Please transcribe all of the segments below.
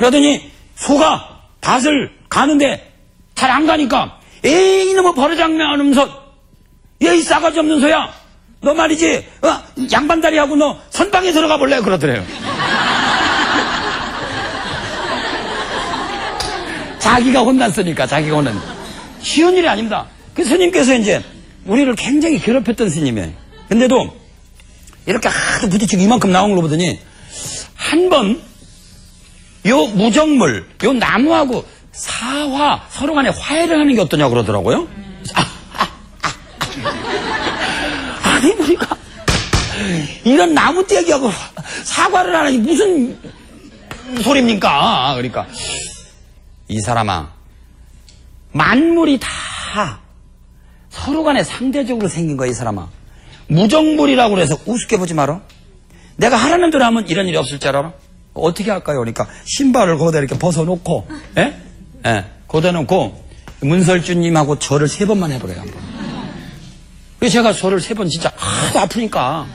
그러더니 소가 밭을 가는데 잘 안 가니까 에이 이놈의 버르장면 하면서 얘 이 싸가지 없는 소야 너 말이지 양반다리하고 너 선방에 들어가 볼래 그러더래요. 자기가 혼났으니까 자기가 혼난 쉬운 일이 아닙니다. 그 스님께서 이제 우리를 굉장히 괴롭혔던 스님이에요. 근데도 이렇게 하도 부딪히고 이만큼 나온 걸 보더니 한 번 요 무정물 요 나무하고 서로 간에 화해를 하는 게 어떠냐고 그러더라고요. 아니 우리가 이런 나무떼기하고 사과를 하라니 무슨 소리입니까? 그러니까 이 사람아 만물이 다 서로 간에 상대적으로 생긴 거야. 이 사람아 무정물이라고 그래서 우습게 보지 마라. 내가 하라는 대로 하면 이런 일이 없을 줄 알아? 어떻게 할까요? 그러니까 신발을 거기다 이렇게 벗어놓고 거기다 놓고 문설주님하고 절을 3번만 해보래요. 그래서 제가 절을 3번 진짜 하도 아프니까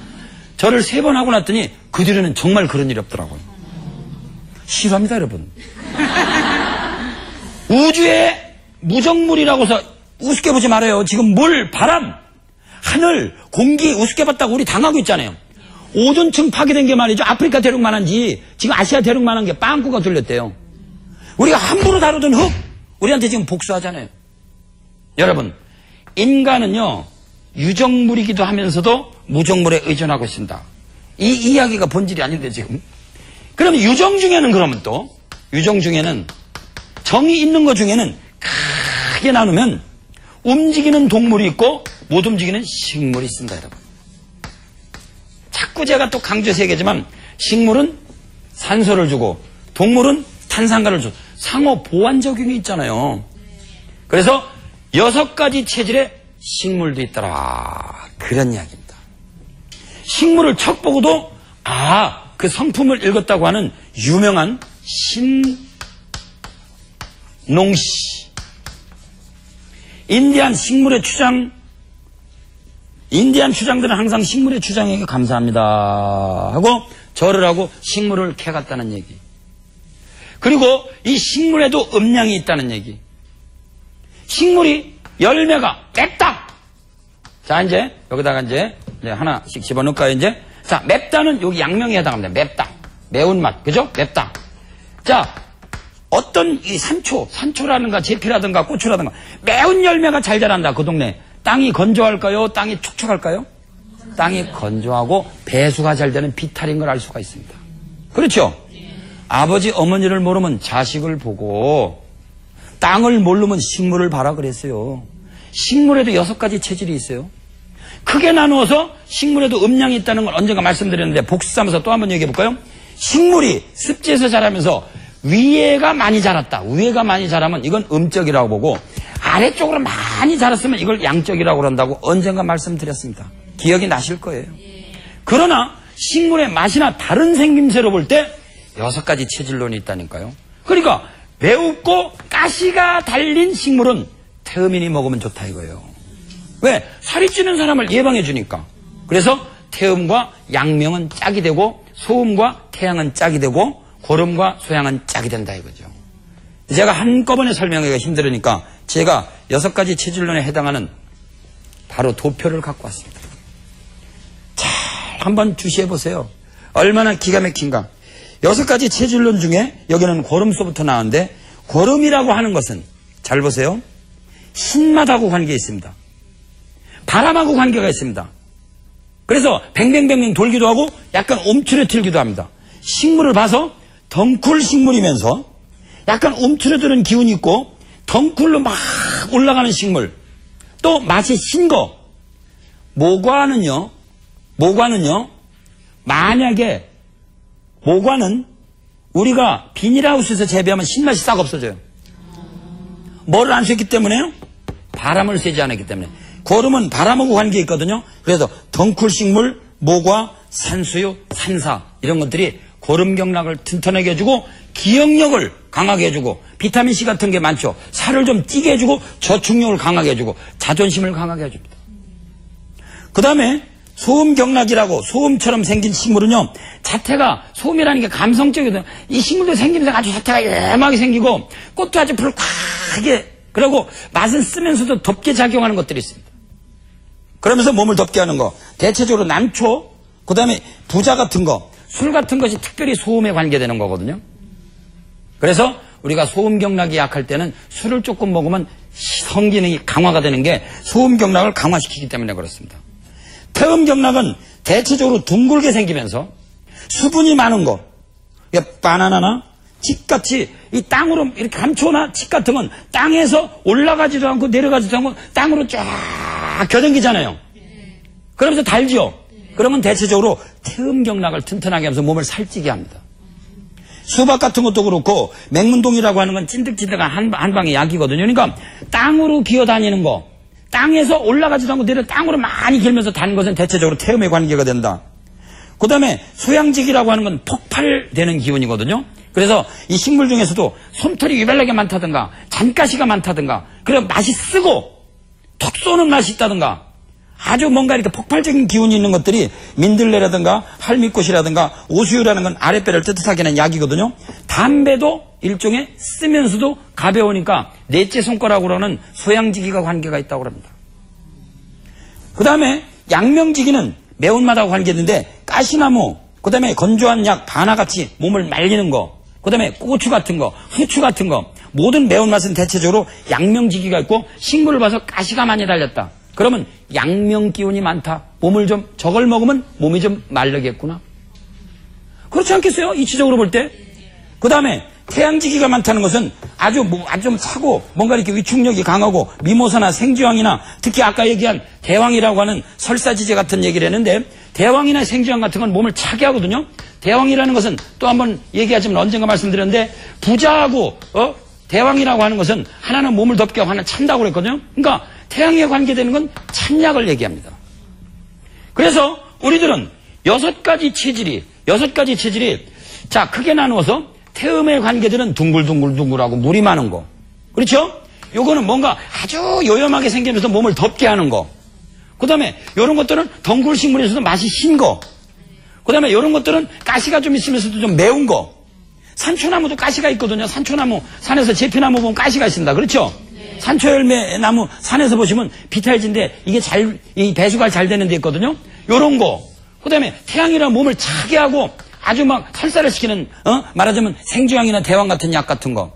절을 3번 하고 났더니 그 뒤로는 정말 그런 일이 없더라고요. 싫어합니다 여러분. 우주에 무정물이라고 해서 우습게 보지 말아요. 지금 물, 바람, 하늘, 공기 우습게 봤다고 우리 당하고 있잖아요. 오존층 파괴된 게 말이죠. 아프리카 대륙만한지 지금 아시아 대륙만한 게 빵꾸가 뚫렸대요. 우리가 함부로 다루던 흙 우리한테 지금 복수하잖아요. 여러분 인간은요 유정물이기도 하면서도 무정물에 의존하고 있습니다. 이 이야기가 본질이 아닌데 지금. 그럼 유정 중에는 그러면 또 유정 중에는 정이 있는 것 중에는 크게 나누면 움직이는 동물이 있고 못 움직이는 식물이 있습니다. 여러분. 자꾸 제가 또 강조해서 얘기하지만 식물은 산소를 주고 동물은 탄산가를 주고 상호 보완 적용이 있잖아요. 그래서 6가지 체질의 식물도 있더라. 그런 이야기입니다. 식물을 척 보고도 그 성품을 읽었다고 하는 유명한 신농씨. 인디안 추장들은 항상 식물의 추장에게 감사합니다 하고 절을 하고 식물을 캐갔다는 얘기. 그리고 이 식물에도 음양이 있다는 얘기. 식물이 열매가 맵다. 자 이제 여기다가 이제 하나씩 집어넣을까요 이제. 자 맵다는 여기 양명에 해당합니다. 맵다. 매운맛 그죠? 맵다. 자 어떤 이 산초라든가 제피라든가 고추라든가 매운 열매가 잘 자란다. 그 동네 땅이 건조할까요? 땅이 촉촉할까요? 땅이 건조하고 배수가 잘 되는 비탈인 걸 알 수가 있습니다. 그렇죠? 아버지 어머니를 모르면 자식을 보고 땅을 모르면 식물을 봐라 그랬어요. 식물에도 6가지 체질이 있어요. 크게 나누어서 식물에도 음양이 있다는 걸 언젠가 말씀드렸는데 복습하면서 또 한번 얘기해 볼까요? 식물이 습지에서 자라면서 위에가 많이 자랐다. 위에가 많이 자라면 이건 음적이라고 보고 아래쪽으로 많이 자랐으면 이걸 양적이라고 그런다고 언젠가 말씀드렸습니다. 기억이 나실 거예요. 그러나 식물의 맛이나 다른 생김새로 볼 때 6가지 체질론이 있다니까요. 그러니까 매웁고 가시가 달린 식물은 태음인이 먹으면 좋다 이거예요. 왜? 살이 찌는 사람을 예방해 주니까. 그래서 태음과 양명은 짝이 되고 소음과 태양은 짝이 되고 고름과 소양은 짝이 된다 이거죠. 제가 한꺼번에 설명하기가 힘들으니까 제가 6가지 체질론에 해당하는 바로 도표를 갖고 왔습니다. 잘 한번 주시해 보세요. 얼마나 기가 막힌가. 6가지 체질론 중에 여기는 고름소부터 나왔는데 고름이라고 하는 것은 잘 보세요. 신맛하고 관계가 있습니다. 바람하고 관계가 있습니다. 그래서 뱅뱅뱅뱅 돌기도 하고 약간 움츠러들기도 합니다. 식물을 봐서 덩쿨 식물이면서 약간 움츠러드는 기운이 있고 덩쿨로 막 올라가는 식물. 또 맛이 신 거. 모과는요. 만약에 모과는 우리가 비닐하우스에서 재배하면 신맛이 싹 없어져요. 뭐를 안 쐈기 때문에요? 바람을 쐬지 않았기 때문에. 고름은 바람하고 관계 있거든요. 그래서 덩쿨 식물, 모과, 산수유, 산사 이런 것들이 고름 경락을 튼튼하게 해주고 기억력을 강하게 해주고 비타민C 같은 게 많죠. 살을 좀 찌게 해주고 저축력을 강하게 해주고 자존심을 강하게 해줍니다. 그 다음에 소음경락이라고 소음처럼 생긴 식물은요, 자태가, 소음이라는 게 감성적이거든요. 이 식물도 생기면서 아주 자태가 예하게 생기고, 꽃도 아주 불쾌하게, 그리고 맛은 쓰면서도 덥게 작용하는 것들이 있습니다. 그러면서 몸을 덥게 하는 거, 대체적으로 난초, 그 다음에 부자 같은 거, 술 같은 것이 특별히 소음에 관계되는 거거든요. 그래서 우리가 소음경락이 약할 때는 술을 조금 먹으면 성기능이 강화가 되는 게 소음경락을 강화시키기 때문에 그렇습니다. 태음경락은 대체적으로 둥글게 생기면서 수분이 많은 거, 바나나나 칡같이 이 땅으로 이렇게 감초나 칡 같은 건 땅에서 올라가지도 않고 내려가지도 않고 땅으로 쫙 겨댕기잖아요. 그러면서 달죠. 그러면 대체적으로 태음경락을 튼튼하게 하면서 몸을 살찌게 합니다. 수박 같은 것도 그렇고 맹문동이라고 하는 건 찐득찐득한 한방의 약이거든요. 그러니까 땅으로 기어다니는 거, 땅에서 올라가지도 않고 내려 땅으로 많이 길면서 다는 것은 대체적으로 태음에 관계가 된다. 그 다음에 소양직이라고 하는 건 폭발되는 기운이거든요. 그래서 이 식물 중에서도 솜털이 유별나게 많다든가 잔가시가 많다든가, 그리고 맛이 쓰고 톡 쏘는 맛이 있다든가, 아주 뭔가 이렇게 폭발적인 기운이 있는 것들이 민들레라든가 할미꽃이라든가 오수유라는 건 아랫배를 뜨뜻하게 하는 약이거든요. 담배도 일종의 쓰면서도 가벼우니까 넷째 손가락으로 하는 소양지기가 관계가 있다고 합니다. 그 다음에 양명지기는 매운맛하고 관계있는데 가시나무, 그 다음에 건조한 약 바나같이 몸을 말리는 거, 그 다음에 고추 같은 거, 후추 같은 거, 모든 매운맛은 대체적으로 양명지기가 있고, 식물을 봐서 가시가 많이 달렸다. 그러면 양명 기운이 많다. 몸을 좀, 저걸 먹으면 몸이 좀 마르겠구나. 그렇지 않겠어요? 이치적으로 볼 때. 그 다음에 태양지기가 많다는 것은 아주 좀 차고 뭔가 이렇게 위축력이 강하고 미모사나 생쥐왕이나 특히 아까 얘기한 대왕이라고 하는 설사지제 같은 얘기를 했는데, 대왕이나 생쥐왕 같은 건 몸을 차게 하거든요. 대왕이라는 것은 또 한번 얘기하지만 언젠가 말씀드렸는데, 부자하고 대왕이라고 하는 것은 하나는 몸을 덥게 하고 하나는 찬다고 그랬거든요. 그러니까 태양에 관계되는 건 찬약을 얘기합니다. 그래서 우리들은 여섯 가지 체질이 자, 크게 나누어서 태음에 관계되는 둥글둥글둥글하고 물이 많은 거, 그렇죠? 요거는 뭔가 아주 요염하게 생기면서 몸을 덥게 하는 거. 그 다음에 요런 것들은 덩굴식물에서도 맛이 신 거. 그 다음에 요런 것들은 가시가 좀 있으면서도 좀 매운 거. 산초나무도 가시가 있거든요. 산초나무, 산에서 제피나무 보면 가시가 있습니다. 그렇죠? 산초열매 나무 산에서 보시면 비탈진데 이게 이 배수가 잘 되는 데 있거든요. 요런 거. 그 다음에 태양이랑 몸을 차게 하고 아주 막 설사를 시키는, 말하자면 생주향이나 대왕 같은 약 같은 거.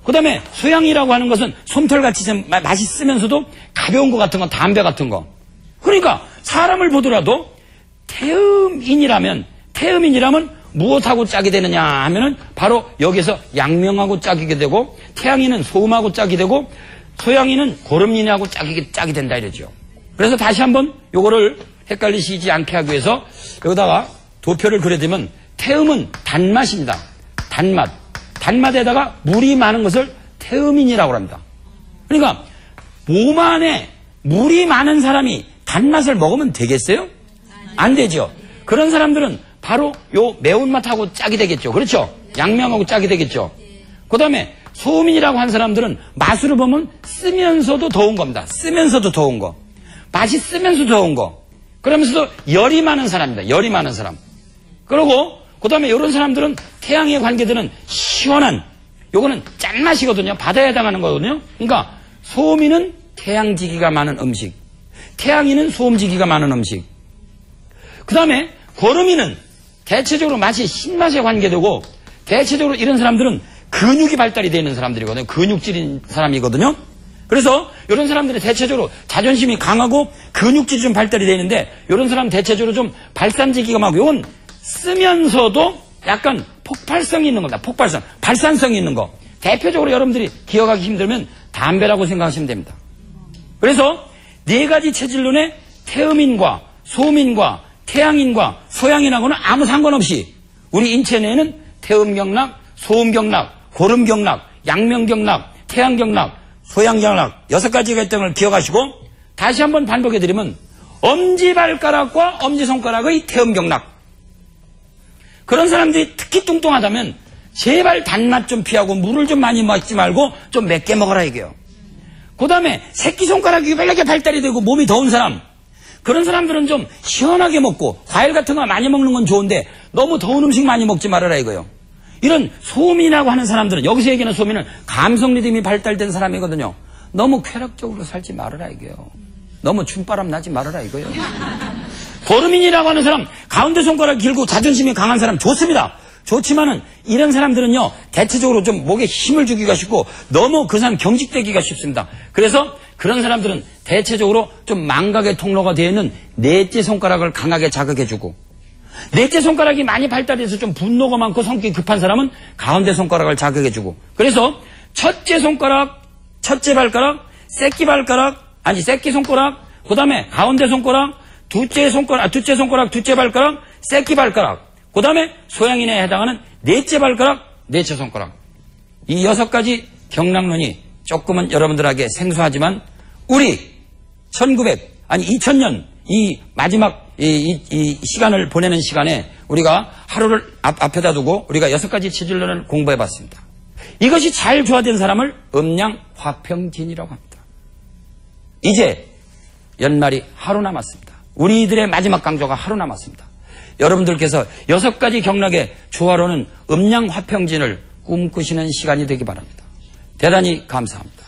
그 다음에 소양이라고 하는 것은 솜털같이 좀 맛이 쓰면서도 가벼운 거 같은 거, 담배 같은 거. 그러니까 사람을 보더라도 태음인이라면 무엇하고 짝이 되느냐 하면은 바로 여기서 양명하고 짝이게 되고, 태양이는 소음하고 짝이 되고, 소양이는 고름린하고 짝이 된다 이러죠. 그래서 다시 한번 요거를 헷갈리시지 않게 하기 위해서 여기다가 도표를 그려드리면, 태음은 단맛입니다. 단맛. 단맛에다가 물이 많은 것을 태음인이라고 합니다. 그러니까 몸 안에 물이 많은 사람이 단맛을 먹으면 되겠어요? 안 되죠. 그런 사람들은 바로 요 매운맛하고 짝이 되겠죠. 그렇죠? 양명하고 짝이 되겠죠. 그 다음에 소음인이라고 한 사람들은 맛으로 보면 쓰면서도 더운 겁니다. 쓰면서도 더운 거. 맛이 쓰면서 더운 거. 그러면서도 열이 많은 사람입니다. 열이 많은 사람. 그리고 그 다음에 이런 사람들은 태양에 관계되는 시원한, 요거는 짠맛이거든요. 바다에 해당하는 거거든요. 그러니까 소음인은 태양지기가 많은 음식, 태양인은 소음지기가 많은 음식. 그 다음에 고름이는 대체적으로 맛이 신맛에 관계되고, 대체적으로 이런 사람들은 근육이 발달이 되어 있는 사람들이거든요. 근육질인 사람이거든요. 그래서 이런 사람들은 대체적으로 자존심이 강하고 근육질이 좀 발달이 되어 있는데, 이런 사람 대체적으로 좀 발산지기가 많고, 이건 쓰면서도 약간 폭발성이 있는 겁니다. 폭발성, 발산성이 있는 거. 대표적으로 여러분들이 기억하기 힘들면 담배라고 생각하시면 됩니다. 그래서 네 가지 체질론의 태음인과 소음인과 태양인과 소양인하고는 아무 상관없이 우리 인체 내에는 태음경락, 소음경락, 고름경락, 양명경락, 태양경락, 소양경락 6가지가 있다는 걸 기억하시고, 다시 한번 반복해드리면 엄지발가락과 엄지손가락의 태음경락. 그런 사람들이 특히 뚱뚱하다면 제발 단맛 좀 피하고 물을 좀 많이 먹지 말고 좀 맵게 먹어라 이게요. 그 다음에 새끼손가락이 왜 이렇게 발달이 되고 몸이 더운 사람, 그런 사람들은 좀 시원하게 먹고 과일 같은 거 많이 먹는 건 좋은데 너무 더운 음식 많이 먹지 말아라 이거요. 이런 소민이라고 하는 사람들은, 여기서 얘기하는 소민은 감성 리듬이 발달된 사람이거든요. 너무 쾌락적으로 살지 말아라 이거요. 너무 춤바람 나지 말아라 이거요. 도르민이라고 하는 사람, 가운데 손가락 길고 자존심이 강한 사람 좋습니다. 좋지만은 이런 사람들은요, 대체적으로 좀 목에 힘을 주기가 쉽고 너무 그 사람 경직되기가 쉽습니다. 그래서 그런 사람들은 대체적으로 좀 망각의 통로가 되어 있는 넷째 손가락을 강하게 자극해주고, 넷째 손가락이 많이 발달해서 좀 분노가 많고 성격이 급한 사람은 가운데 손가락을 자극해주고, 그래서 첫째 손가락, 첫째 발가락, 새끼 손가락, 그 다음에 가운데 손가락, 둘째 손가락, 둘째 발가락, 새끼 발가락, 그 다음에 소양인에 해당하는 넷째 발가락, 넷째 손가락. 이 6가지 경락론이 조금은 여러분들에게 생소하지만 우리 2000년 이 마지막 이 시간을 보내는 시간에 우리가 하루를 앞에다 두고 우리가 6가지 체질론을 공부해 봤습니다. 이것이 잘 조화된 사람을 음양화평진이라고 합니다. 이제 연말이 하루 남았습니다. 우리들의 마지막 강조가 하루 남았습니다. 여러분들께서 6가지 경락의 조화로는 음양화평진을 꿈꾸시는 시간이 되기 바랍니다. 대단히 감사합니다.